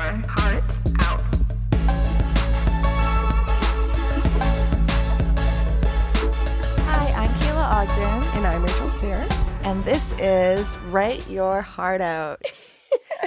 heart out. Hi, I'm Kayla Ogden. And I'm Rachel Sear. And this is Write Your Heart Out.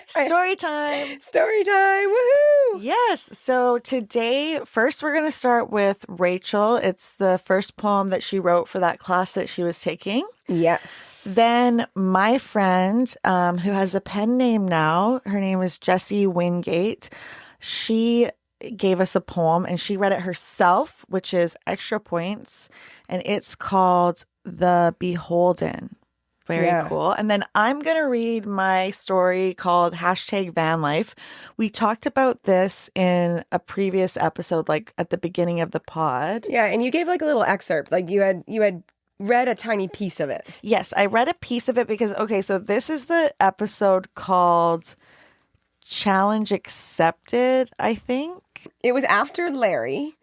Storytime. Storytime. Woohoo! Yes. So today, first, we're going to start with Rachel. It's the first poem that she wrote for that class that she was taking. Yes. Then my friend, who has a pen name now, her name is Jessie Wingate. She gave us a poem and she read it herself, which is extra points. And it's called The Beholden. Very cool. And then I'm going to read my story called #VanLife. We talked about this in a previous episode, like at the beginning of the pod. Yeah, and you gave like a little excerpt. Like you had read a tiny piece of it. Yes, I read a piece of it because, okay, so this is the episode called Challenge Accepted, I think. It was after Larry,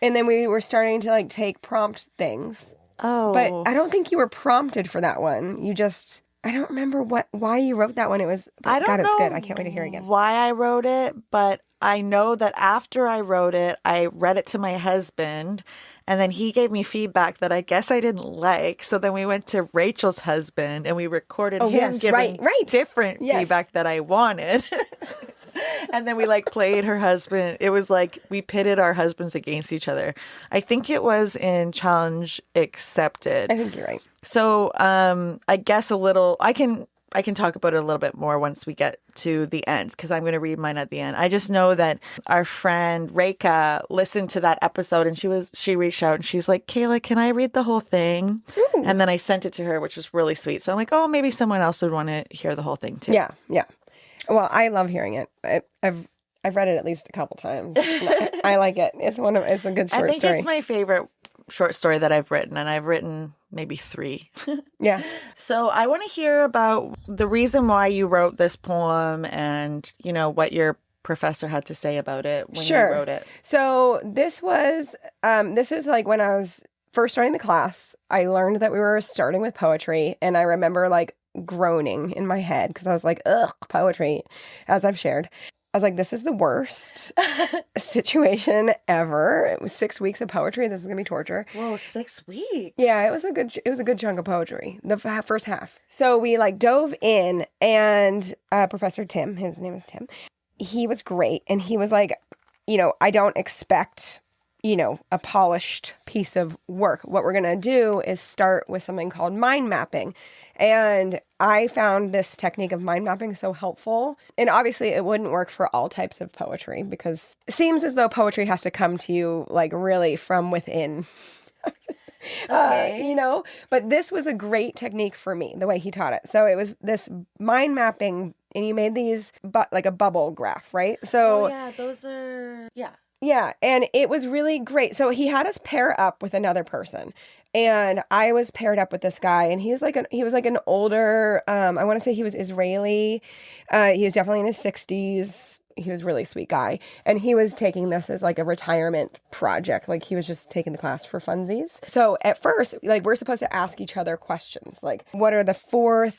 and then we were starting to like take prompt things. Oh. But I don't think you were prompted for that one. You just, I don't remember why you wrote that one. It was, I don't God, know it's good. I can't wait to hear it again. why I wrote it, but I know that after I wrote it, I read it to my husband, and then he gave me feedback that I guess I didn't like. So then we went to Rachel's husband, and we recorded him giving different feedback that I wanted. And then we like played her husband. It was like we pitted our husbands against each other. I think it was in Challenge Accepted. I think you're right. So I guess a little, I can talk about it a little bit more once we get to the end, because I'm going to read mine at the end. I just know that our friend Reka listened to that episode and she reached out and she's like, Kayla, can I read the whole thing? Ooh. And then I sent it to her, which was really sweet. So I'm like, oh, maybe someone else would want to hear the whole thing too. Yeah, yeah. Well, I love hearing it. I've read it at least a couple times. I like it. It's a good short story. I think it's my favorite short story that I've written, and I've written maybe 3. Yeah. So I want to hear about the reason why you wrote this poem and, you know, what your professor had to say about it when you wrote it. So this is like when I was first starting the class, I learned that we were starting with poetry, and I remember like groaning in my head because I was like, ugh, poetry, as I've shared. I was like, this is the worst situation ever. It was 6 weeks of poetry. This is going to be torture. Whoa, 6 weeks. Yeah, it was a good chunk of poetry, the first half. So we like dove in, and Professor Tim, his name is Tim, he was great. And he was like, you know, I don't expect, you know, a polished piece of work. What we're going to do is start with something called mind mapping. And I found this technique of mind mapping so helpful. And obviously it wouldn't work for all types of poetry because it seems as though poetry has to come to you like really from within. Okay. You know, but this was a great technique for me, the way he taught it. So it was this mind mapping, and you made these like a bubble graph, right? So yeah, those are, yeah. Yeah, and it was really great. So he had us pair up with another person, and I was paired up with this guy, and he was like an older, I want to say he was Israeli. He was definitely in his 60s. He was a really sweet guy, and he was taking this as like a retirement project. Like he was just taking the class for funsies. So at first, like we're supposed to ask each other questions, like what are the 4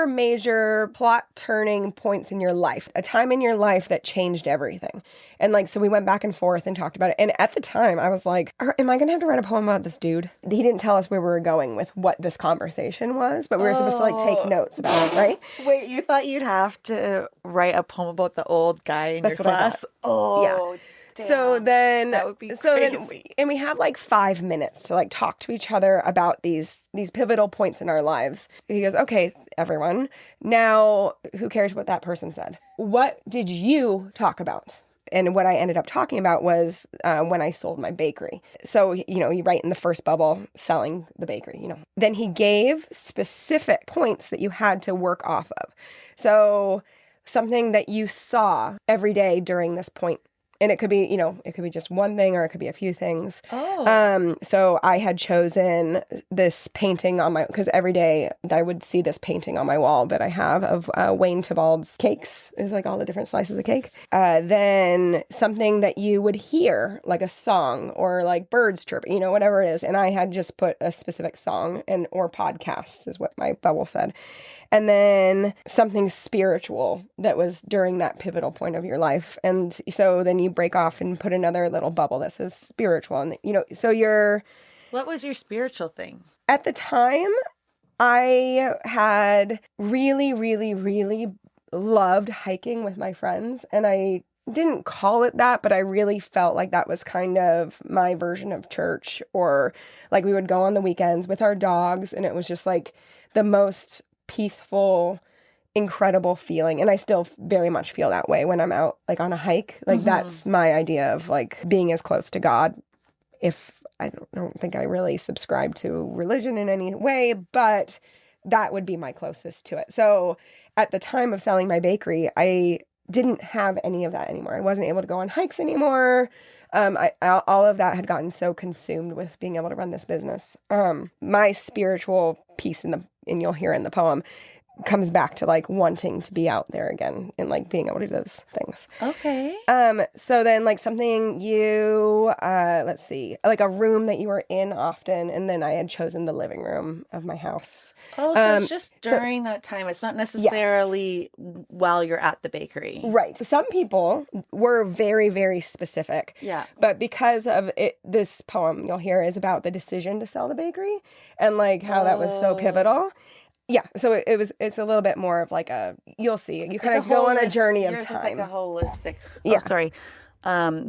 major plot turning points in your life, a time in your life that changed everything. And like, so we went back and forth and talked about it. And at the time I was like, am I going to have to write a poem about this dude? He didn't tell us where we were going with what this conversation was, but we were supposed to like take notes about it, right? Wait, you thought you'd have to write a poem about the old guy in That's your what I class? thought. Oh, yeah. damn. So then, that would be crazy. And we have like 5 minutes to like talk to each other about these pivotal points in our lives. He goes, okay, everyone, now who cares what that person said? What did you talk about? And what I ended up talking about was when I sold my bakery. So, you know, you write in the first bubble, selling the bakery, you know. Then he gave specific points that you had to work off of. So something that you saw every day during this point. And it could be, you know, it could be just one thing or it could be a few things. Oh. So I had chosen this painting on because every day I would see this painting on my wall that I have of Wayne Tybald's cakes. It's like all the different slices of cake. Then something that you would hear, like a song or like birds chirping, you know, whatever it is. And I had just put a specific song or podcast is what my bubble said. and then something spiritual that was during that pivotal point of your life. And so then you break off and put another little bubble that says spiritual. And, so you're... What was your spiritual thing? At the time, I had really, really, really loved hiking with my friends, and I didn't call it that, but I really felt like that was kind of my version of church, or like we would go on the weekends with our dogs, and it was just like the most peaceful, incredible feeling. And I still very much feel that way when I'm out like on a hike. Like that's my idea of like being as close to God. If I don't think I really subscribe to religion in any way, but that would be my closest to it. So at the time of selling my bakery, I didn't have any of that anymore. I wasn't able to go on hikes anymore. All of that had gotten so consumed with being able to run this business. My spiritual piece and you'll hear in the poem comes back to like wanting to be out there again and like being able to do those things. Okay. So then like something let's see, like a room that you were in often, and then I had chosen the living room of my house. Oh, so it's just during that time. It's not necessarily while you're at the bakery. Right. Some people were very, very specific. Yeah. But because of it, this poem you'll hear is about the decision to sell the bakery and like how that was so pivotal. Yeah, so it's a little bit more of like you'll see, you kind of go on a journey of time. Like a holistic,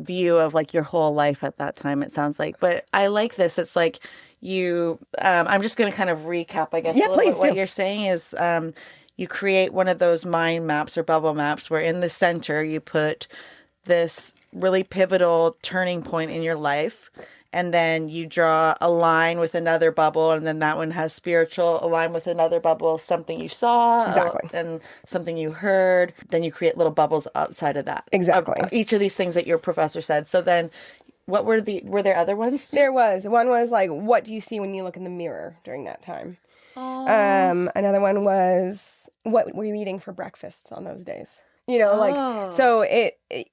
view of like your whole life at that time, it sounds like. But I like this. It's like I'm just going to kind of recap, I guess, a little bit. What you're saying is you create one of those mind maps or bubble maps where in the center you put this really pivotal turning point in your life. And then you draw a line with another bubble, and then that one has spiritual, a line with another bubble, something you saw, and something you heard. Then you create little bubbles outside of that. Exactly. Of each of these things that your professor said. So then, were there other ones? There was. One was like, what do you see when you look in the mirror during that time? Oh. Another one was, what were you eating for breakfast on those days? So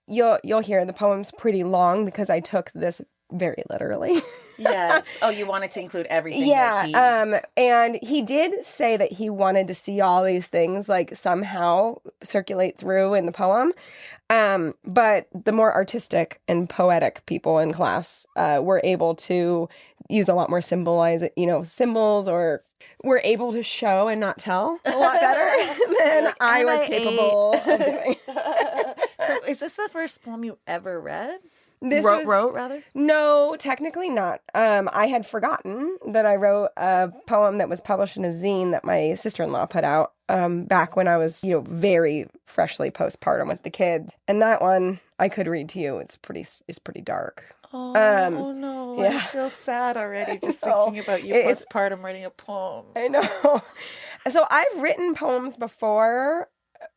you'll hear the poem's pretty long because I took this very literally. Yes. Oh, you wanted to include everything. Yeah. And he did say that he wanted to see all these things like somehow circulate through in the poem. But the more artistic and poetic people in class were able to use a lot more symbols, or were able to show and not tell a lot better than I was capable of doing. So is this the first poem you ever read? Wrote rather? No, technically not. I had forgotten that I wrote a poem that was published in a zine that my sister-in-law put out back when I was, very freshly postpartum with the kids. And that one I could read to you. It's pretty dark. Oh, no. Yeah. I feel sad already just thinking about you postpartum writing a poem. I know. So I've written poems before,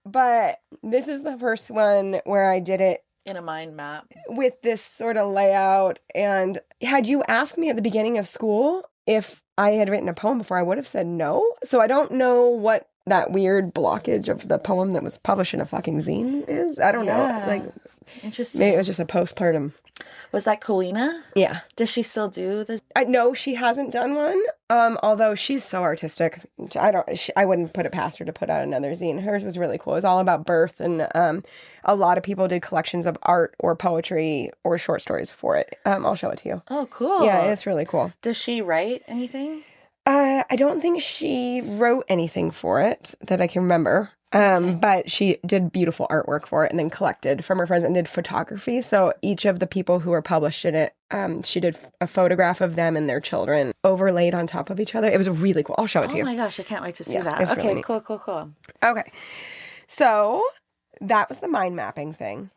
but this is the first one where I did it in a mind map with this sort of layout. And had you asked me at the beginning of school if I had written a poem before, I would have said no. So I don't know what that weird blockage of the poem that was published in a fucking zine is. I don't know. Like, interesting. Maybe it was just a postpartum. Was that Colina? Yeah. Does she still do this? No, she hasn't done one. Although she's so artistic, I wouldn't put it past her to put out another zine. Hers was really cool. It was all about birth, and a lot of people did collections of art or poetry or short stories for it. I'll show it to you. Oh, cool. Yeah, it's really cool. Does she write anything? I don't think she wrote anything for it that I can remember. But she did beautiful artwork for it and then collected from her friends and did photography. So each of the people who were published in it, she did a photograph of them and their children overlaid on top of each other. It was really cool. I'll show it to you. Oh my gosh, I can't wait to see that. Okay, really cool. Okay. So that was the mind mapping thing.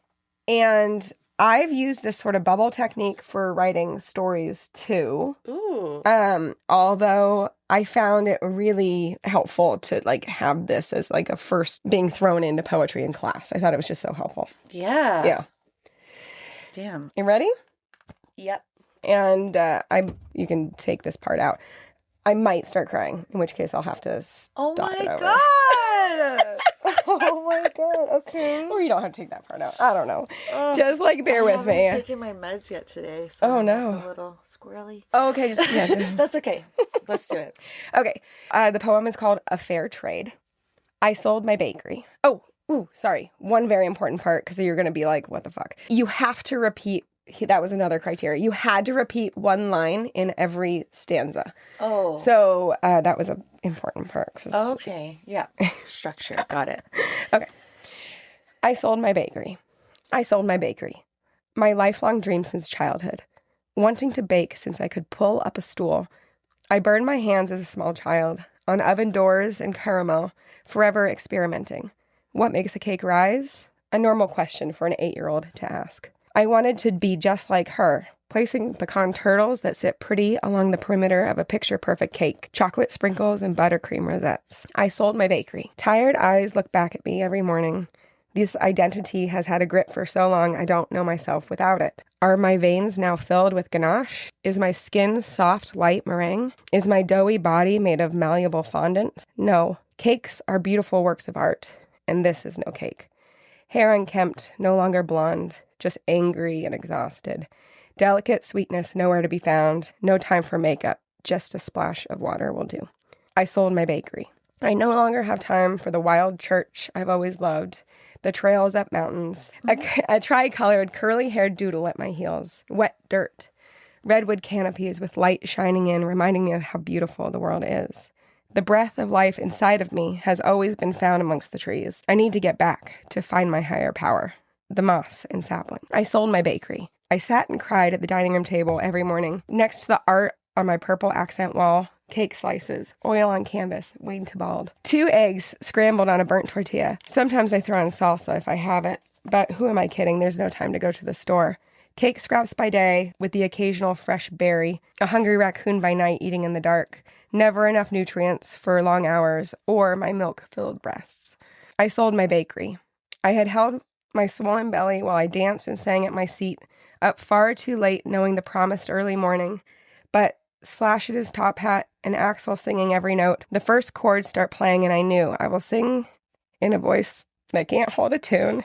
And I've used this sort of bubble technique for writing stories too. Ooh. Although I found it really helpful to like have this as like a first being thrown into poetry in class. I thought it was just so helpful. Yeah. Yeah. Damn. You ready? Yep. And you can take this part out. I might start crying, in which case I'll have to stop it over. God! Oh my God. Okay. Or you don't have to take that part out. I don't know. Just like bear with me. I haven't taken my meds yet today, so I'm a little squirrely. Oh, okay. Just That's okay. Let's do it. Okay. The poem is called A Fair Trade. I sold my bakery. Oh, ooh, sorry. One very important part, because you're going to be like, what the fuck? You have to repeat. That was another criteria. You had to repeat one line in every stanza. Oh. So that was an important part. Okay. Yeah. Structure. Got it. Okay. I sold my bakery. I sold my bakery. My lifelong dream since childhood. Wanting to bake since I could pull up a stool. I burned my hands as a small child on oven doors and caramel, forever experimenting. What makes a cake rise? A normal question for an 8-year-old to ask. I wanted to be just like her, placing pecan turtles that sit pretty along the perimeter of a picture-perfect cake, chocolate sprinkles and buttercream rosettes. I sold my bakery. Tired eyes look back at me every morning. This identity has had a grip for so long I don't know myself without it. Are my veins now filled with ganache? Is my skin soft, light meringue? Is my doughy body made of malleable fondant? No. Cakes are beautiful works of art, and this is no cake. Hair unkempt, no longer blonde, just angry and exhausted. Delicate sweetness nowhere to be found, no time for makeup, just a splash of water will do. I sold my bakery. I no longer have time for the wild church I've always loved, the trails up mountains, a tri-colored curly-haired doodle at my heels, wet dirt, redwood canopies with light shining in, reminding me of how beautiful the world is. The breath of life inside of me has always been found amongst the trees. I need to get back to find my higher power, the moss and sapling. I sold my bakery. I sat and cried at the dining room table every morning, next to the art on my purple accent wall, cake slices, oil on canvas, weighed to bald. 2 eggs scrambled on a burnt tortilla. Sometimes I throw in salsa if I have it, but who am I kidding? There's no time to go to the store. Cake scraps by day, with the occasional fresh berry, a hungry raccoon by night eating in the dark, never enough nutrients for long hours, or my milk-filled breasts. I sold my bakery. I had held my swollen belly while I danced and sang at my seat, up far too late knowing the promised early morning, but Slash at his top hat and Axel singing every note. The first chords start playing and I knew I will sing in a voice that can't hold a tune.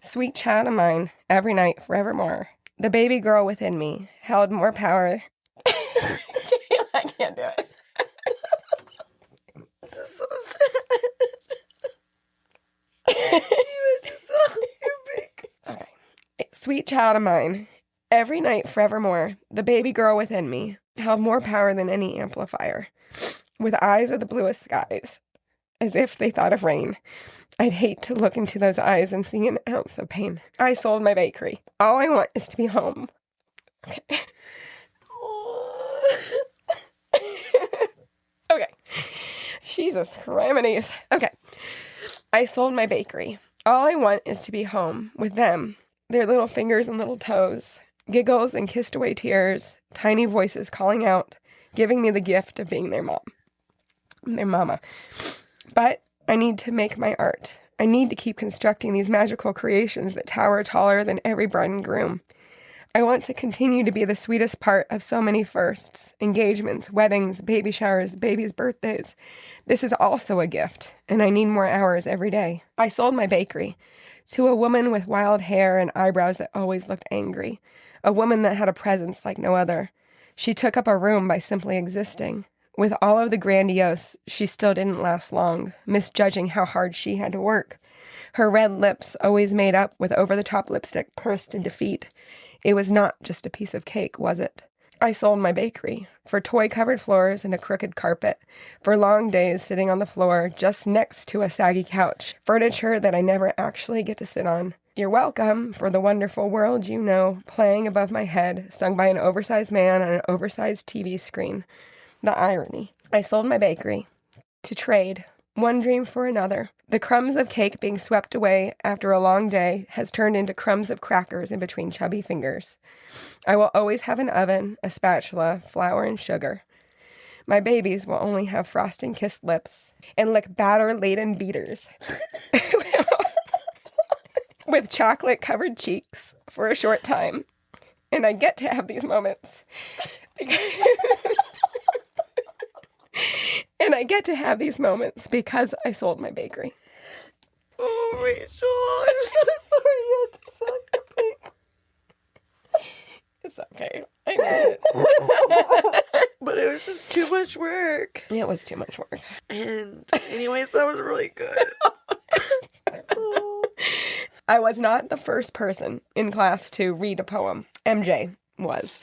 Sweet child of mine, every night, forevermore. The baby girl within me held more power. I can't do it. This is so sad. You had to sell your bakery. Okay. Sweet child of mine. Every night, forevermore, the baby girl within me held more power than any amplifier. With eyes of the bluest skies, as if they thought of rain. I'd hate to look into those eyes and see an ounce of pain. I sold my bakery. All I want is to be home. Okay. Okay. Jesus Christ. Okay. I sold my bakery. All I want is to be home with them, their little fingers and little toes. Giggles and kissed away tears, tiny voices calling out, giving me the gift of being their mom, their mama. But I need to make my art. I need to keep constructing these magical creations that tower taller than every bride and groom. I want to continue to be the sweetest part of so many firsts, engagements, weddings, baby showers, babies' birthdays. This is also a gift, and I need more hours every day. I sold my bakery to a woman with wild hair and eyebrows that always looked angry. A woman that had a presence like no other. She took up a room by simply existing. With all of the grandiose, she still didn't last long, misjudging how hard she had to work. Her red lips, always made up with over-the-top lipstick, pursed in defeat. It was not just a piece of cake, was it? I sold my bakery for toy-covered floors and a crooked carpet, for long days sitting on the floor just next to a saggy couch, furniture that I never actually get to sit on. You're welcome for the wonderful world you know, playing above my head, sung by an oversized man on an oversized TV screen. The irony. I sold my bakery to trade, one dream for another. The crumbs of cake being swept away after a long day has turned into crumbs of crackers in between chubby fingers. I will always have an oven, a spatula, flour, and sugar. My babies will only have frosting-kissed lips and lick batter-laden beaters with chocolate-covered cheeks for a short time. And I get to have these moments. And I get to have these moments because I sold my bakery. Oh, Rachel, I'm so sorry you had to sell your bakery. It's okay. I miss it. But it was just too much work. It was too much work. And anyways, that was really good. I was not the first person in class to read a poem. MJ was.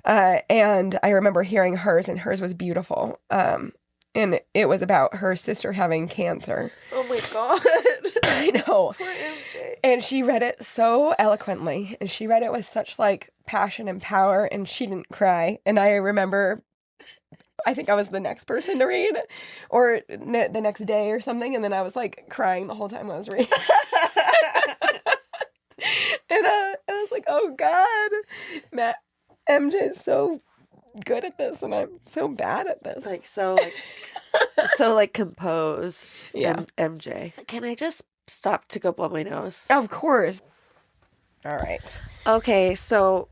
And I remember hearing hers, and hers was beautiful. And it was about her sister having cancer. Oh my God. I know. Poor MJ. And she read it so eloquently, and she read it with such like passion and power, and she didn't cry. And I remember, I think I was the next person to read, or the next day or something, and then I was like crying the whole time I was reading. And I was like, oh God, Matt, MJ is so good at this, and I'm so bad at this. So composed. Yeah. MJ. Can I just stop to go blow my nose? Of course. All right. Okay, so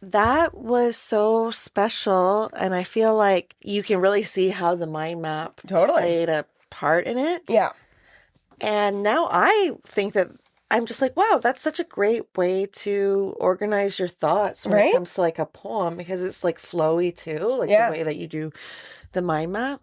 that was so special, and I feel like you can really see how the mind map Totally played a part in it. Yeah. And now I think that I'm just like, wow, that's such a great way to organize your thoughts when it comes to like a poem, because it's like flowy too, like the way that you do the mind map.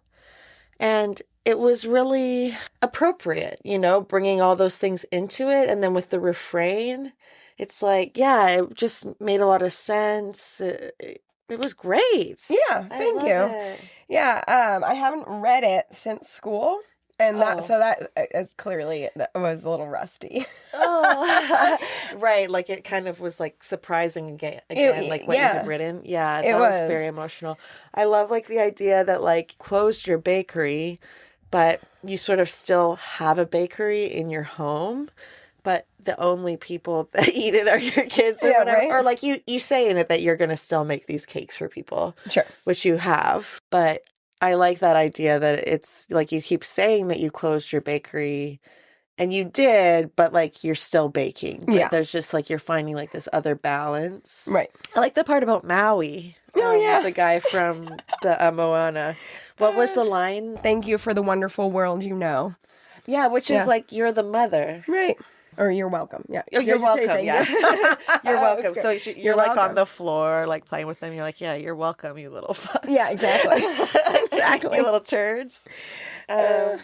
And it was really appropriate, bringing all those things into it. And then with the refrain, it's like, yeah, it just made a lot of sense. It was great. Yeah, thank you. It. Yeah, I haven't read it since school. And that clearly that was a little rusty. Right. Like it kind of was like surprising again like what you had written. Yeah, that was very emotional. I love like the idea that like closed your bakery, but you sort of still have a bakery in your home, but the only people that eat it are your kids or whatever. Right? Or like you say in it that you're going to still make these cakes for people. Sure. Which you have. But I like that idea that it's like you keep saying that you closed your bakery, and you did, but like you're still baking. Yeah. There's just like you're finding like this other balance. Right. I like the part about Maui. Oh, yeah. The guy from the Moana. What was the line? Thank you for the wonderful world you know. Yeah, which is like you're the mother. Right. Or you're welcome. Yeah. Oh, you're welcome. Yeah. You're welcome. So you're like welcome. on the floor, like playing with them. You're like, yeah, you're welcome, you little fucks. Yeah, exactly. Exactly. You little turds. I'm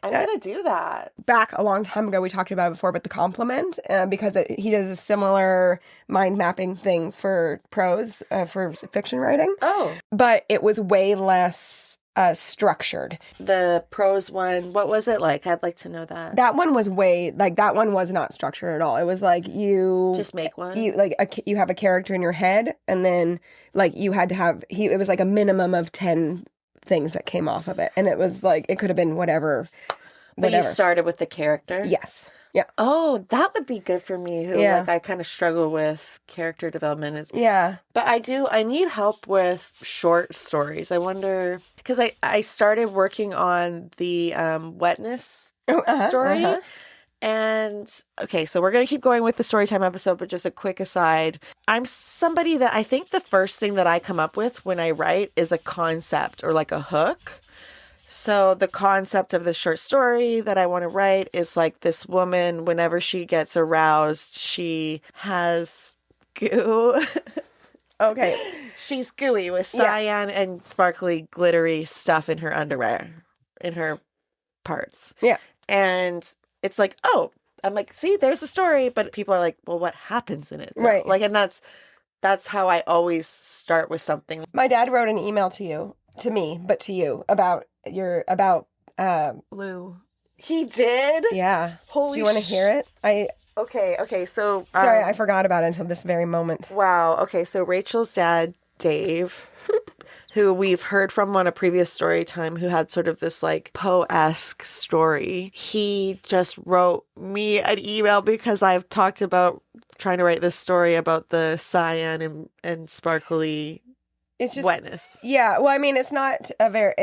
going to do that. Back a long time ago, we talked about it before, but the compliment, because he does a similar mind mapping thing for prose, for fiction writing. Oh. But it was way less structured. The prose one, what was it like? I'd like to know that. That one was that one was not structured at all. It was like you just make one. You you have a character in your head, and then like you had to have it was like a minimum of 10 things that came off of it, and it was like it could have been whatever. But you started with the character? Yes. Yeah. Oh, that would be good for me. Like I kind of struggle with character development. But I need help with short stories. I wonder, because I started working on the wetness story. And okay, so we're going to keep going with the Storytime episode, but just a quick aside. I'm somebody that I think the first thing that I come up with when I write is a concept or like a hook. So the concept of the short story that I want to write is like this woman, whenever she gets aroused, she has goo. Okay. She's gooey with cyan and sparkly, glittery stuff in her underwear, in her parts. Yeah. And it's like, oh, I'm like, see, there's the story. But people are like, well, what happens in it? Though? Right. Like, and that's how I always start with something. My dad wrote an email to me, but to you about Blue. He did? Yeah. Holy Do you want to hear it? Okay, so sorry, I forgot about it until this very moment. Wow. Okay, so Rachel's dad, Dave, who we've heard from on a previous story time, who had sort of this like Poe-esque story. He just wrote me an email because I've talked about trying to write this story about the cyan and sparkly wetness. Yeah. Well, I mean, it's not a very,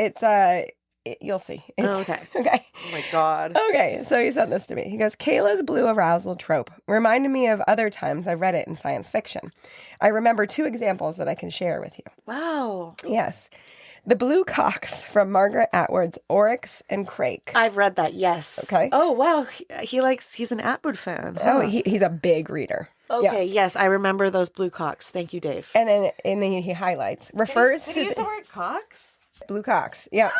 you'll see. Okay. Okay. Oh my God. Okay. So he sent this to me. He goes, Kayla's blue arousal trope reminded me of other times I've read it in science fiction. I remember 2 examples that I can share with you. Wow. Yes. The Blue Cocks from Margaret Atwood's Oryx and Crake. I've read that, yes. Okay. Oh, wow. He's an Atwood fan. Huh? Oh, he's a big reader. Okay, yes, I remember those blue cocks. Thank you, Dave. And then he highlights, refers did he use the word cocks? Blue cocks. Yeah.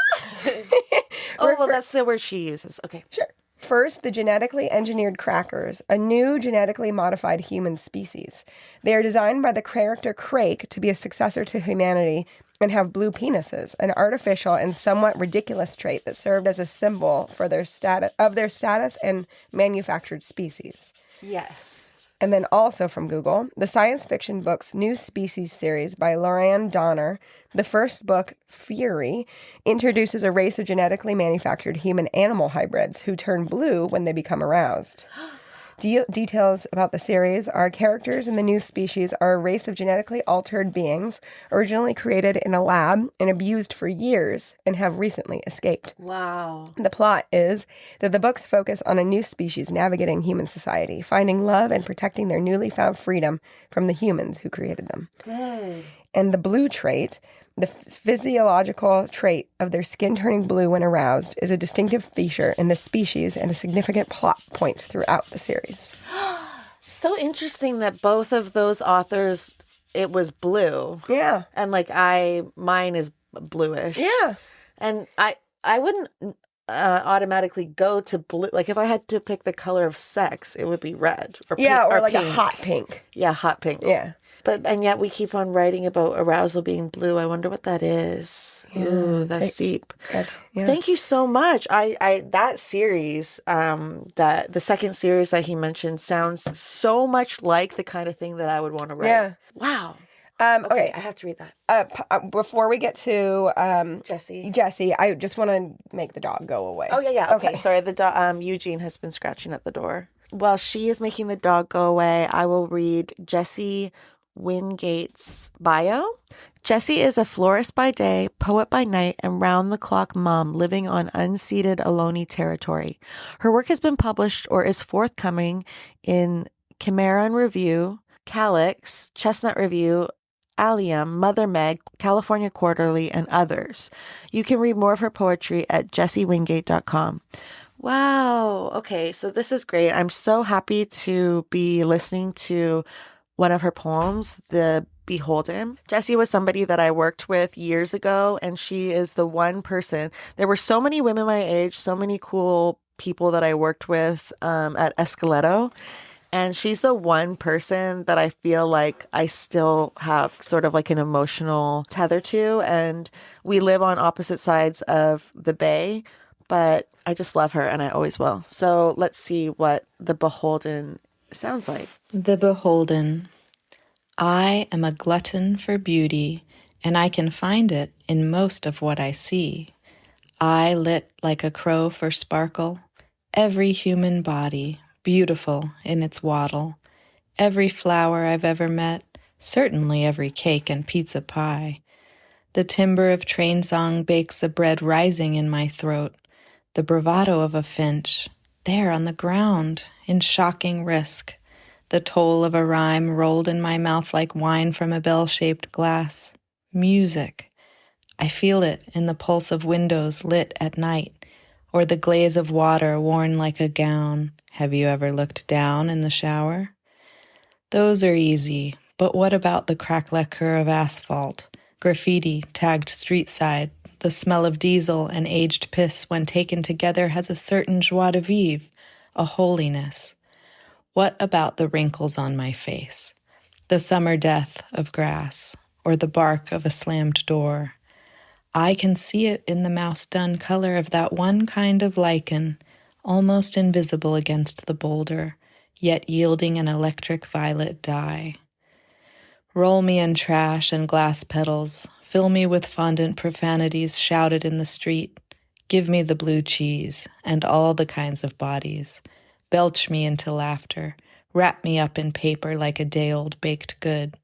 Oh, well, that's the word she uses. Okay. Sure. First, the genetically engineered crackers, a new genetically modified human species. They are designed by the character Crake to be a successor to humanity and have blue penises, an artificial and somewhat ridiculous trait that served as a symbol for their status and manufactured species. Yes. And then also from Google, the science fiction book's New Species series by Lauren Donner, the first book, Fury, introduces a race of genetically manufactured human-animal hybrids who turn blue when they become aroused. Details about the series are characters in the new species are a race of genetically altered beings originally created in a lab and abused for years and have recently escaped. Wow. The plot is that the books focus on a new species navigating human society, finding love and protecting their newly found freedom from the humans who created them. Good. And the blue trait, the physiological trait of their skin turning blue when aroused, is a distinctive feature in the species and a significant plot point throughout the series. So interesting that both of those authors, it was blue. Yeah. And like mine is bluish. Yeah. And I wouldn't automatically go to blue. Like if I had to pick the color of sex, it would be red or pink. Yeah, or like pink. a hot pink. Yeah, hot pink. Yeah. And yet we keep on writing about arousal being blue. I wonder what that is. Yeah. Ooh, that's deep. Yeah. Thank you so much. That series, the second series that he mentioned sounds so much like the kind of thing that I would want to write. Yeah. Wow. Okay, I have to read that. Before we get to Jessie, I just want to make the dog go away. Oh yeah. Okay. Sorry, the dog. Eugene has been scratching at the door. While she is making the dog go away, I will read Jessie Wingate's bio. Jessie is a florist by day, poet by night, and round-the-clock mom living on unceded Ohlone territory. Her work has been published or is forthcoming in Cimarron Review, Calyx, Chestnut Review, Allium, Mother Meg, California Quarterly, and others. You can read more of her poetry at jessiewingate.com. Wow. Okay, so this is great. I'm so happy to be listening to one of her poems, The Beholden. Jessie was somebody that I worked with years ago, and she is the one person. There were so many women my age, so many cool people that I worked with at Escaleto. And she's the one person that I feel like I still have sort of like an emotional tether to. And we live on opposite sides of the bay, but I just love her and I always will. So let's see what The Beholden sounds like. The Beholden. I am a glutton for beauty, and I can find it in most of what I see. I lit like a crow for sparkle, every human body, beautiful in its waddle, every flower I've ever met, certainly every cake and pizza pie. The timbre of train song bakes a bread rising in my throat, the bravado of a finch, there on the ground, in shocking risk. The toll of a rhyme rolled in my mouth like wine from a bell-shaped glass. Music. I feel it in the pulse of windows lit at night, or the glaze of water worn like a gown. Have you ever looked down in the shower? Those are easy, but what about the crack-lacquer of asphalt, graffiti tagged street side? The smell of diesel and aged piss when taken together has a certain joie de vivre, a holiness. What about the wrinkles on my face, the summer death of grass, or the bark of a slammed door? I can see it in the mouse-dun color of that one kind of lichen, almost invisible against the boulder, yet yielding an electric violet dye. Roll me in trash and glass petals, fill me with fondant profanities shouted in the street, give me the blue cheese and all the kinds of bodies. Belch me into laughter, wrap me up in paper like a day-old baked good.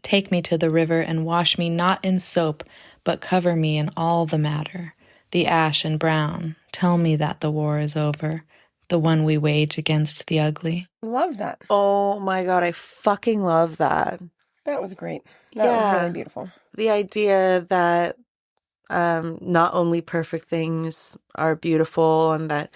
Take me to the river and wash me not in soap, but cover me in all the matter, the ash and brown. Tell me that the war is over, the one we wage against the ugly. Love that. Oh my God, I fucking love that. That was great. That was really beautiful. The idea that not only perfect things are beautiful and that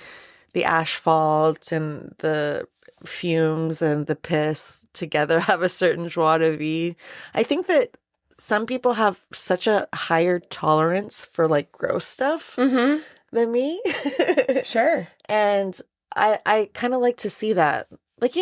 the asphalt and the fumes and the piss together have a certain joie de vivre. I think that some people have such a higher tolerance for like gross stuff Mm-hmm. than me. Sure. And I kind of like to see that. Like,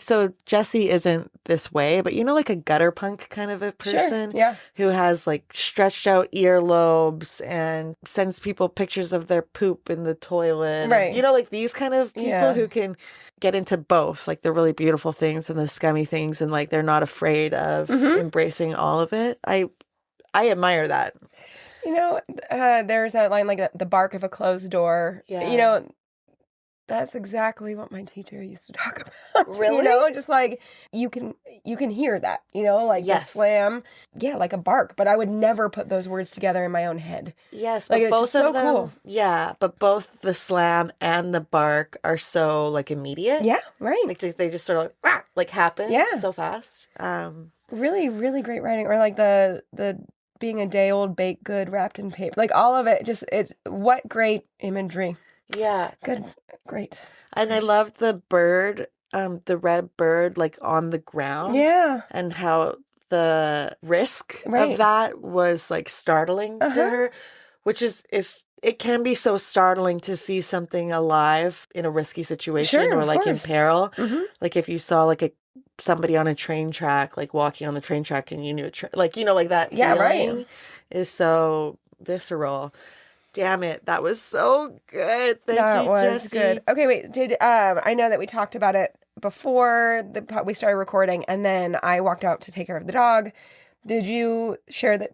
so Jessie isn't this way, but like a gutter punk kind of a person Sure. Yeah. who has like stretched out earlobes and sends people pictures of their poop in the toilet. Right. And, like these kind of people Yeah. who can get into both, like the really beautiful things and the scummy things, and like they're not afraid of embracing all of it. I admire that. There's that line like the bark of a closed door. Yeah. That's exactly what my teacher used to talk about. Really? Just like you can hear that, like Yes. the slam. Yeah, like a bark. But I would never put those words together in my own head. Yes, Like, but it's both just so of them, cool. yeah, but both the slam and the bark are so like immediate. Yeah, right. Like they just sort of like happen so fast. Really, really great writing. Or like the being a day old baked good wrapped in paper. Like all of it, what great imagery. Yeah. Good, great. And I loved the bird, the red bird, like on the ground. Yeah. And how the risk Right. of that was like startling to her, which is it can be so startling to see something alive in a risky situation Sure, or of like in course. peril. Mhm. Like if you saw like somebody on a train track, like walking on the train track, and you knew like that Yeah, right. feeling is so visceral. Damn it, that was so good. Thank That you, was Jessie. good. Okay, wait. I know that we talked about it before we started recording, and then I walked out to take care of the dog. Did you share that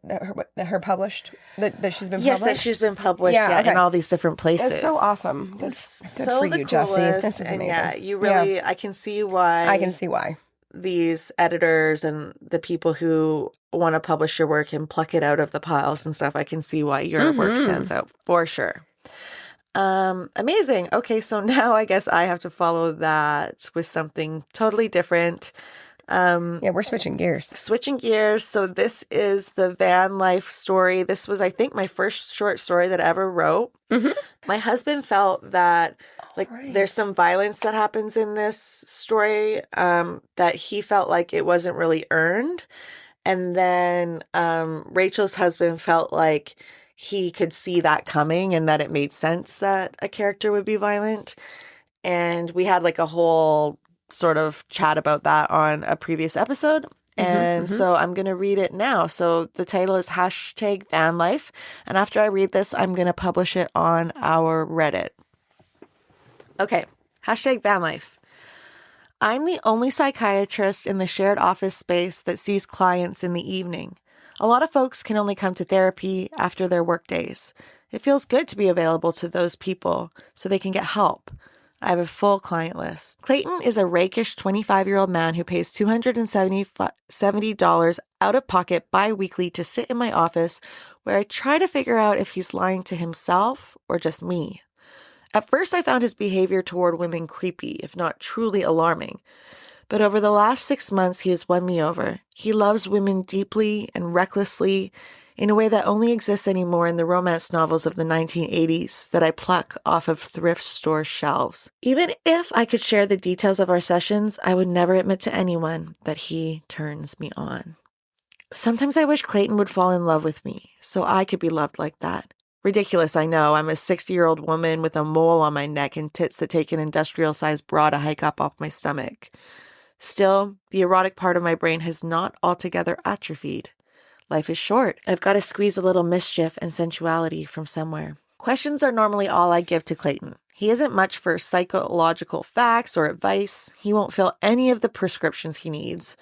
her published that she's been Yes, published? that she's been published, Yeah, okay. in all these different places. That's so awesome. Good So for the you, Jessie. coolest, This is and amazing. yeah, you really, I can see why. I can see why. These editors and the people who want to publish your work and pluck it out of the piles and stuff, I can see why your work stands out for sure. Amazing. Okay, so now I guess I have to follow that with something totally different. Yeah, we're switching gears. Switching gears. So this is the van life story. This was, I think, my first short story that I ever wrote. Mm-hmm. My husband felt that right. there's some violence that happens in this story that he felt like it wasn't really earned. And then Rachel's husband felt like he could see that coming and that it made sense that a character would be violent. And we had like a whole sort of chat about that on a previous episode. And so I'm going to read it now. So the title is #VanLife. And after I read this, I'm going to publish it on our Reddit. Okay, #VanLife. I'm the only psychiatrist in the shared office space that sees clients in the evening. A lot of folks can only come to therapy after their work days. It feels good to be available to those people so they can get help. I have a full client list. Clayton is a rakish 25-year-old man who pays $270 out of pocket bi-weekly to sit in my office where I try to figure out if he's lying to himself or just me. At first, I found his behavior toward women creepy, if not truly alarming. But over the last 6 months, he has won me over. He loves women deeply and recklessly in a way that only exists anymore in the romance novels of the 1980s that I pluck off of thrift store shelves. Even if I could share the details of our sessions, I would never admit to anyone that he turns me on. Sometimes I wish Clayton would fall in love with me so I could be loved like that. Ridiculous, I know. I'm a 60-year-old woman with a mole on my neck and tits that take an industrial-sized bra to hike up off my stomach. Still, the erotic part of my brain has not altogether atrophied. Life is short. I've got to squeeze a little mischief and sensuality from somewhere. Questions are normally all I give to Clayton. He isn't much for psychological facts or advice. He won't fill any of the prescriptions he needs.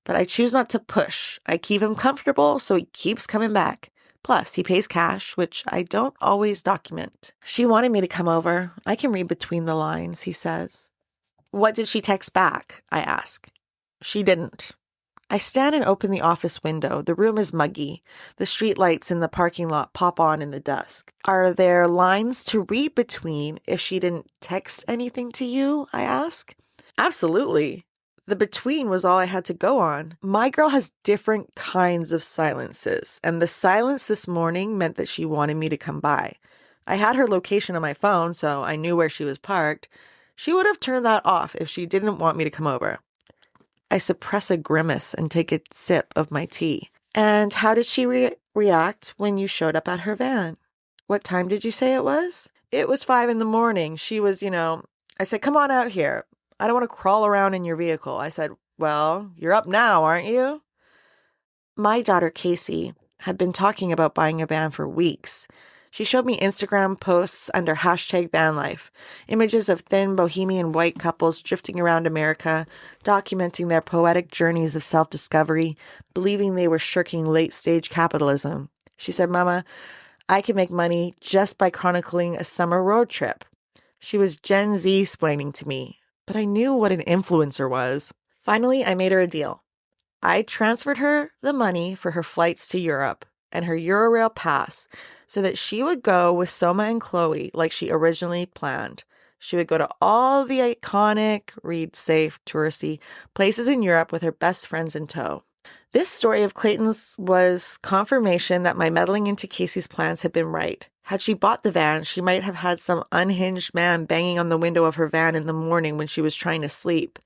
But I choose not to push. I keep him comfortable so he keeps coming back. Plus, he pays cash, which I don't always document. She wanted me to come over. I can read between the lines, he says. What did she text back? I ask. She didn't. I stand and open the office window. The room is muggy. The street lights in the parking lot pop on in the dusk. Are there lines to read between if she didn't text anything to you? I ask. Absolutely. The between was all I had to go on. My girl has different kinds of silences, and the silence this morning meant that she wanted me to come by. I had her location on my phone, so I knew where she was parked. She would have turned that off if she didn't want me to come over. I suppress a grimace and take a sip of my tea. And how did she react when you showed up at her van? What time did you say it was? It was 5 a.m. She was, I said, come on out here. I don't want to crawl around in your vehicle. I said, well, you're up now, aren't you? My daughter, Casey, had been talking about buying a van for weeks. She showed me Instagram posts under #vanlife, images of thin bohemian white couples drifting around America, documenting their poetic journeys of self-discovery, believing they were shirking late-stage capitalism. She said, Mama, I can make money just by chronicling a summer road trip. She was Gen Z explaining to me, but I knew what an influencer was. Finally, I made her a deal. I transferred her the money for her flights to Europe and her Eurail pass so that she would go with Soma and Chloe like she originally planned. She would go to all the iconic, read-safe, touristy places in Europe with her best friends in tow. This story of Clayton's was confirmation that my meddling into Casey's plans had been right. Had she bought the van, she might have had some unhinged man banging on the window of her van in the morning when she was trying to sleep.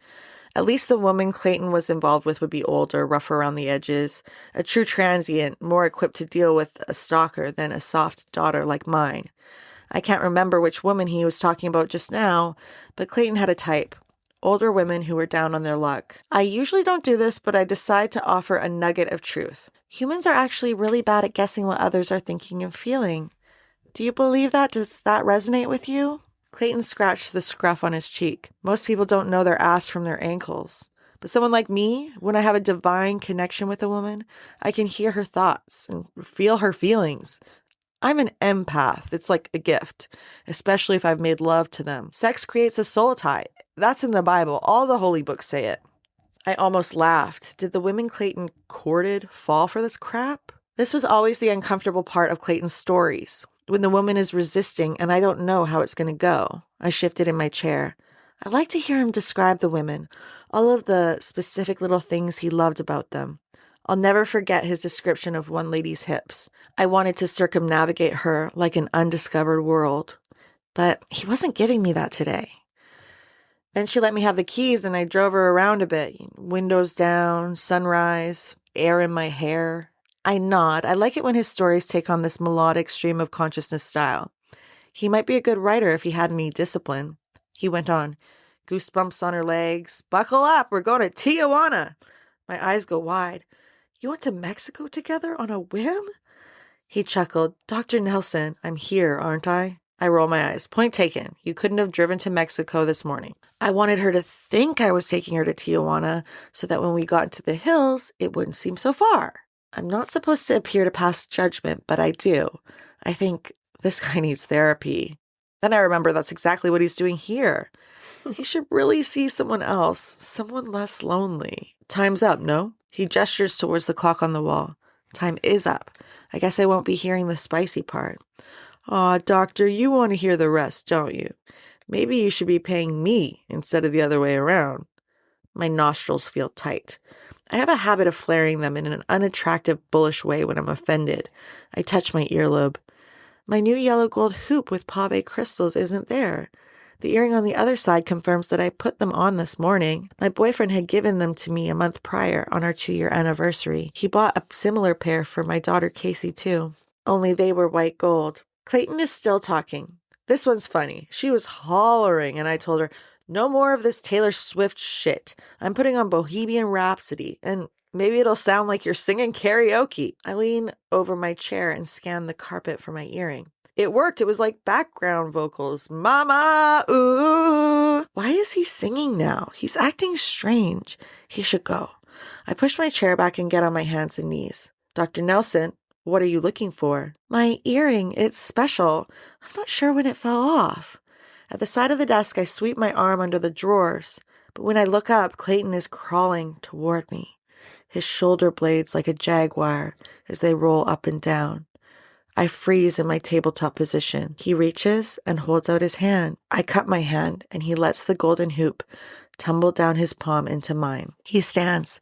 At least the woman Clayton was involved with would be older, rougher around the edges, a true transient, more equipped to deal with a stalker than a soft daughter like mine. I can't remember which woman he was talking about just now, but Clayton had a type. Older women who were down on their luck. I usually don't do this, but I decide to offer a nugget of truth. Humans are actually really bad at guessing what others are thinking and feeling. Do you believe that? Does that resonate with you? Clayton scratched the scruff on his cheek. Most people don't know their ass from their ankles. But someone like me, when I have a divine connection with a woman, I can hear her thoughts and feel her feelings. I'm an empath. It's like a gift, especially if I've made love to them. Sex creates a soul tie. That's in the Bible. All the holy books say it. I almost laughed. Did the women Clayton courted fall for this crap? This was always the uncomfortable part of Clayton's stories. When the woman is resisting and I don't know how it's going to go. I shifted in my chair. I like to hear him describe the women, all of the specific little things he loved about them. I'll never forget his description of one lady's hips. I wanted to circumnavigate her like an undiscovered world, but he wasn't giving me that today. Then she let me have the keys and I drove her around a bit. Windows down, sunrise, air in my hair. I nod. I like it when his stories take on this melodic stream of consciousness style. He might be a good writer if he had any discipline. He went on. Goosebumps on her legs. Buckle up. We're going to Tijuana. My eyes go wide. You went to Mexico together on a whim? He chuckled. Dr. Nelson, I'm here, aren't I? I roll my eyes. Point taken. You couldn't have driven to Mexico this morning. I wanted her to think I was taking her to Tijuana so that when we got into the hills, it wouldn't seem so far. I'm not supposed to appear to pass judgment, but I do. I think this guy needs therapy. Then I remember that's exactly what he's doing here. He should really see someone else, someone less lonely. Time's up, no? He gestures towards the clock on the wall. Time is up. I guess I won't be hearing the spicy part. Aw, doctor, you want to hear the rest, don't you? Maybe you should be paying me instead of the other way around. My nostrils feel tight. I have a habit of flaring them in an unattractive, bullish way when I'm offended. I touch my earlobe. My new yellow gold hoop with pave crystals isn't there. The earring on the other side confirms that I put them on this morning. My boyfriend had given them to me a month prior on our 2-year anniversary. He bought a similar pair for my daughter Casey too. Only they were white gold. Clayton is still talking. This one's funny. She was hollering and I told her, no more of this Taylor Swift shit. I'm putting on Bohemian Rhapsody, and maybe it'll sound like you're singing karaoke. I lean over my chair and scan the carpet for my earring. It worked. It was like background vocals. Mama, ooh. Why is he singing now? He's acting strange. He should go. I push my chair back and get on my hands and knees. Dr. Nelson, what are you looking for? My earring. It's special. I'm not sure when it fell off. At the side of the desk, I sweep my arm under the drawers, but when I look up, Clayton is crawling toward me, his shoulder blades like a jaguar as they roll up and down. I freeze in my tabletop position. He reaches and holds out his hand. I cut my hand, and he lets the golden hoop tumble down his palm into mine. He stands.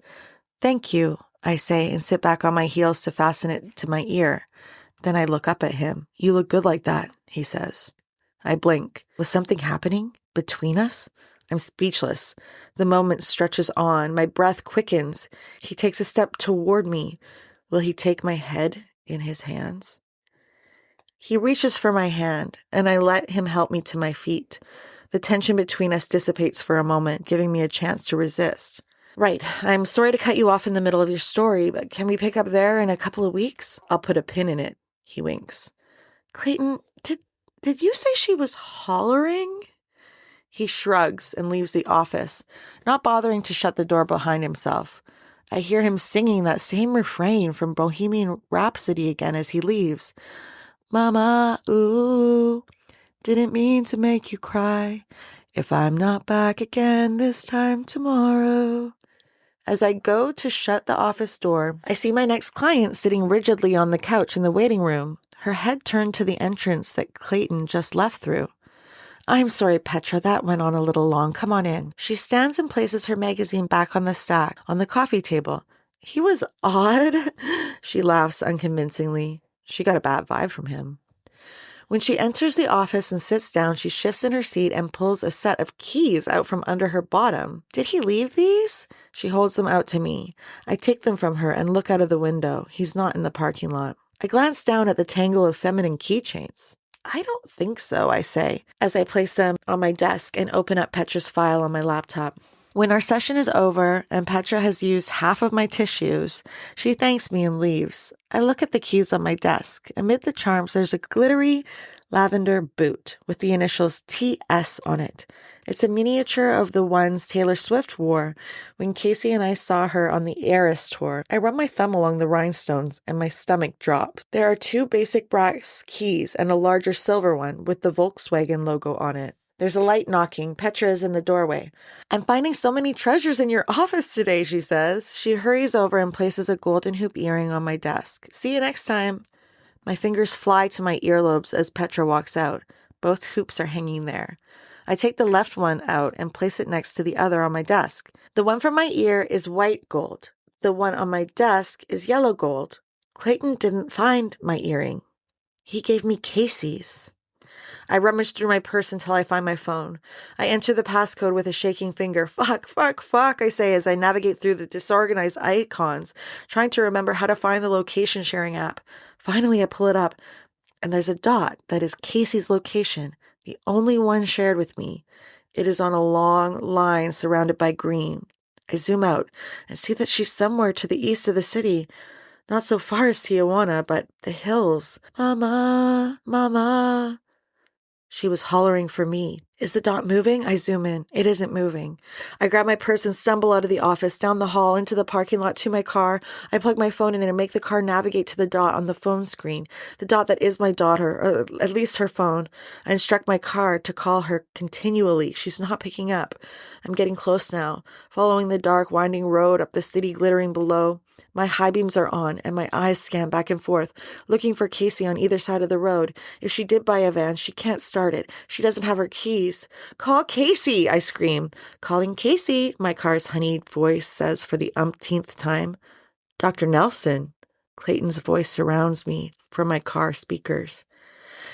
Thank you, I say, and sit back on my heels to fasten it to my ear. Then I look up at him. You look good like that, he says. I blink. Was something happening between us? I'm speechless. The moment stretches on. My breath quickens. He takes a step toward me. Will he take my head in his hands? He reaches for my hand, and I let him help me to my feet. The tension between us dissipates for a moment, giving me a chance to resist. Right, I'm sorry to cut you off in the middle of your story, but can we pick up there in a couple of weeks? I'll put a pin in it, he winks. Clayton, did you say she was hollering? He shrugs and leaves the office, not bothering to shut the door behind himself. I hear him singing that same refrain from Bohemian Rhapsody again as he leaves. Mama, ooh, didn't mean to make you cry. If I'm not back again this time tomorrow. As I go to shut the office door, I see my next client sitting rigidly on the couch in the waiting room, her head turned to the entrance that Clayton just left through. I'm sorry, Petra, that went on a little long. Come on in. She stands and places her magazine back on the stack on the coffee table. He was odd. She laughs unconvincingly. She got a bad vibe from him. When she enters the office and sits down, she shifts in her seat and pulls a set of keys out from under her bottom. Did he leave these? She holds them out to me. I take them from her and look out of the window. He's not in the parking lot. I glance down at the tangle of feminine keychains. I don't think so, I say, as I place them on my desk and open up Petra's file on my laptop. When our session is over and Petra has used half of my tissues, she thanks me and leaves. I look at the keys on my desk. Amid the charms, there's a glittery lavender boot with the initials TS on it. It's a miniature of the ones Taylor Swift wore when Casey and I saw her on the Eras tour. I run my thumb along the rhinestones and my stomach drops. There are 2 basic brass keys and a larger silver one with the Volkswagen logo on it. There's a light knocking. Petra is in the doorway. I'm finding so many treasures in your office today, she says. She hurries over and places a golden hoop earring on my desk. See you next time. My fingers fly to my earlobes as Petra walks out. Both hoops are hanging there. I take the left one out and place it next to the other on my desk. The one from my ear is white gold. The one on my desk is yellow gold. Clayton didn't find my earring. He gave me Casey's. I rummage through my purse until I find my phone. I enter the passcode with a shaking finger. Fuck, I say as I navigate through the disorganized icons, trying to remember how to find the location sharing app. Finally, I pull it up, and there's a dot that is Casey's location, the only one shared with me. It is on a long line surrounded by green. I zoom out and see that she's somewhere to the east of the city. Not so far as Tijuana, but the hills. Mama, Mama. She was hollering for me. Is the dot moving? I zoom in. It isn't moving. I grab my purse and stumble out of the office, down the hall, into the parking lot, to my car. I plug my phone in and make the car navigate to the dot on the phone screen. The dot that is my daughter, or at least her phone. I instruct my car to call her continually. She's not picking up. I'm getting close now, following the dark, winding road up the city glittering below. My high beams are on, and my eyes scan back and forth, looking for Casey on either side of the road. If she did buy a van, she can't start it. She doesn't have her keys. Call Casey, I scream. Calling Casey, my car's honeyed voice says for the umpteenth time. Dr. Nelson. Clayton's voice surrounds me from my car speakers.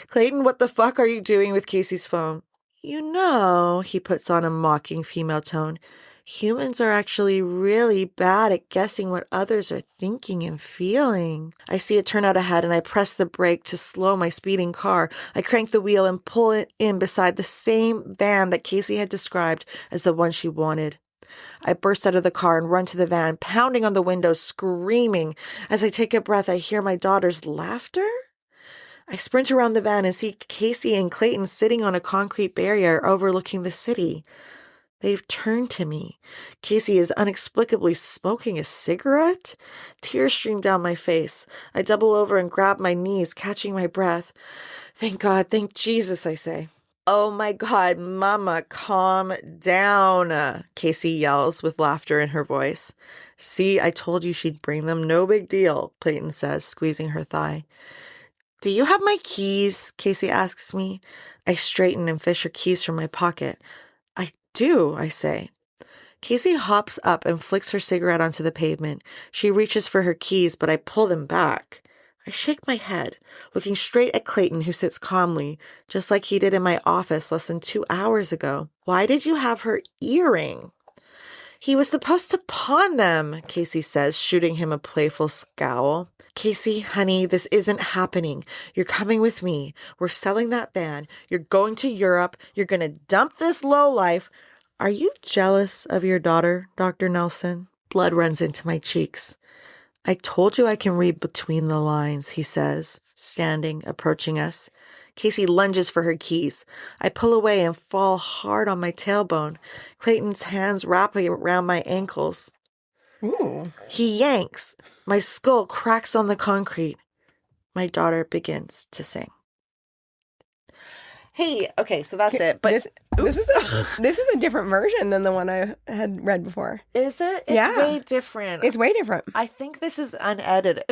Clayton, what the fuck are you doing with Casey's phone? You know, he puts on a mocking female tone. Humans are actually really bad at guessing what others are thinking and feeling. I see it turn out ahead and I press the brake to slow my speeding car. I crank the wheel and pull it in beside the same van that Casey had described as the one she wanted. I burst out of the car and run to the van, pounding on the windows, screaming. As I take a breath, I hear my daughter's laughter. I sprint around the van and see Casey and Clayton sitting on a concrete barrier overlooking the city. They've turned to me. Casey is inexplicably smoking a cigarette. Tears stream down my face. I double over and grab my knees, catching my breath. Thank God, thank Jesus, I say. Oh my God, Mama, calm down, Casey yells with laughter in her voice. See, I told you she'd bring them. No big deal, Clayton says, squeezing her thigh. Do you have my keys? Casey asks me. I straighten and fish her keys from my pocket. I do, I say. Casey hops up and flicks her cigarette onto the pavement. She reaches for her keys, but I pull them back. I shake my head, looking straight at Clayton, who sits calmly, just like he did in my office less than 2 hours ago. Why did you have her earring? He was supposed to pawn them, Casey says, shooting him a playful scowl. Casey, honey, this isn't happening. You're coming with me. We're selling that van. You're going to Europe. You're going to dump this lowlife. Are you jealous of your daughter, Dr. Nelson? Blood runs into my cheeks. I told you I can read between the lines, he says, standing, approaching us. Casey lunges for her keys. I pull away and fall hard on my tailbone. Clayton's hands wrap around my ankles. Ooh. He yanks. My skull cracks on the concrete. My daughter begins to sing. Hey, okay, so that's it. But this is a different version than the one I had read before. Is it? It's Yeah. way different. It's way different. I think this is unedited.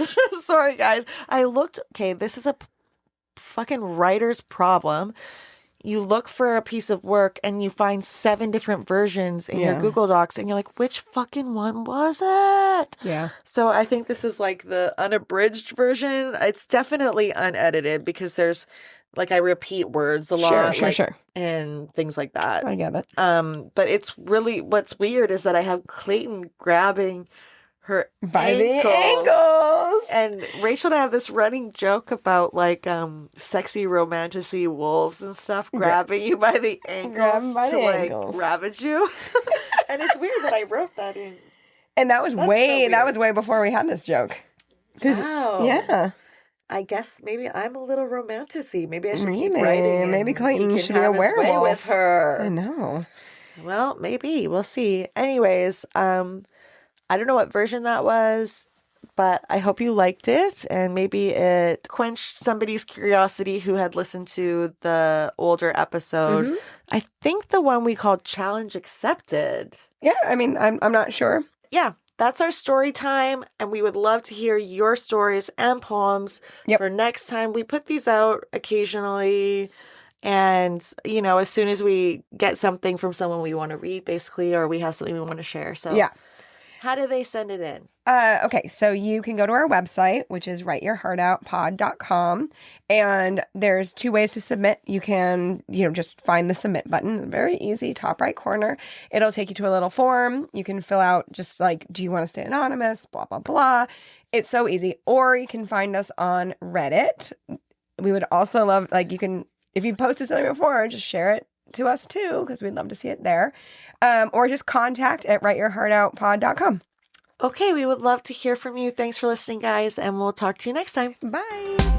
Sorry, guys. Okay, this is a fucking writer's problem. You look for a piece of work and you find 7 different versions in your Google Docs and you're like, which fucking one was it? Yeah. So I think this is like the unabridged version. It's definitely unedited because there's like I repeat words a lot. Sure. And things like that. I get it. But it's really, what's weird is that I have Clayton grabbing her By ankles. the ankles. And Rachel and I have this running joke about like sexy romantasy wolves and stuff grabbing you by the ankles by to the like ankles. ravage you. And it's weird that I wrote that in. And that was That's so way weird. before we had this joke. Wow. Yeah. I guess maybe I'm a little romantasy. Maybe I should keep Maybe. writing. Maybe and Clayton he should can be a have his way werewolf. with her. I know. Well, maybe. We'll see. Anyways, I don't know what version that was, but I hope you liked it and maybe it quenched somebody's curiosity who had listened to the older episode. Mhm. I think the one we called Challenge Accepted. Yeah, I mean, I'm not sure. Yeah, that's our story time, and we would love to hear your stories and poems for next time. We put these out occasionally. And, you know, as soon as we get something from someone we want to read, basically, or we have something we want to share. So, Yeah. How do they send it in? Okay, so you can go to our website, which is writeyourheartoutpod.com, and there's 2 ways to submit. You can, just find the submit button. Very easy, top right corner. It'll take you to a little form. You can fill out just like, do you want to stay anonymous? Blah, blah, blah. It's so easy. Or you can find us on Reddit. We would also love, if you posted something before, just share it to us too, because we'd love to see it there. Or just contact at writeyourheartoutpod.com. Okay, we would love to hear from you. Thanks for listening, guys, and we'll talk to you next time. Bye.